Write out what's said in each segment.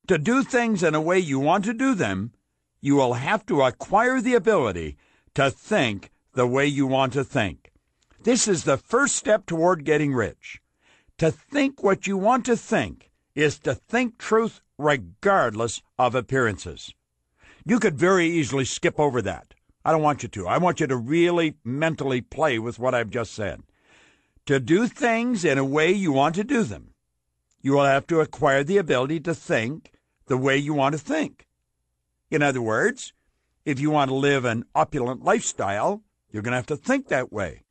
To do things in a way you want to do them, you will have to acquire the ability to think the way you want to think. This is the first step toward getting rich. To think what you want to think is to think truth regardless of appearances. You could very easily skip over that. I don't want you to. I want you to really mentally play with what I've just said. To do things in a way you want to do them, you will have to acquire the ability to think the way you want to think. In other words, if you want to live an opulent lifestyle, you're going to have to think that way.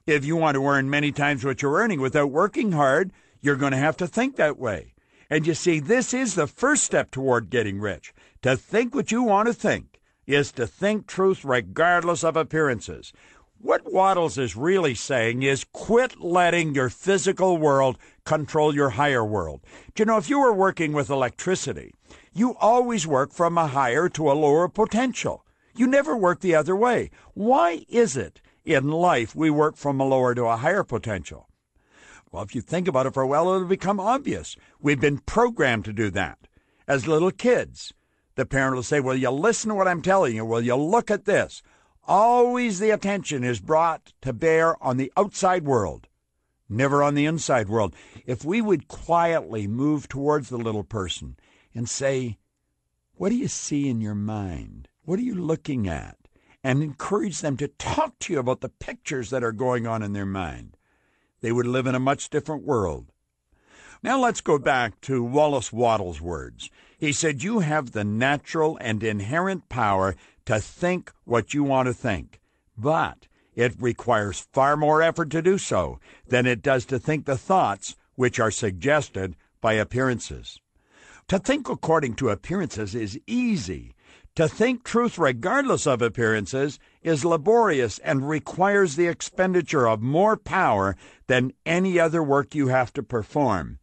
If you want to earn many times what you're earning without working hard, you're going to have to think that way. And you see, this is the first step toward getting rich. To think what you want to think is to think truth regardless of appearances. What Waddles is really saying is quit letting your physical world control your higher world. Do you know, if you were working with electricity, you always work from a higher to a lower potential. You never work the other way. Why is it in life we work from a lower to a higher potential? Well, if you think about it for a while, it'll become obvious. We've been programmed to do that. As little kids, the parent will say, "Will you listen to what I'm telling you? Will you look at this?" Always the attention is brought to bear on the outside world, never on the inside world. If we would quietly move towards the little person and say, "What do you see in your mind? What are you looking at?" and encourage them to talk to you about the pictures that are going on in their mind, they would live in a much different world. Now let's go back to Wallace Wattles' words. He said, "You have the natural and inherent power to think what you want to think, but it requires far more effort to do so than it does to think the thoughts which are suggested by appearances." To think according to appearances is easy. To think truth regardless of appearances is laborious and requires the expenditure of more power than any other work you have to perform.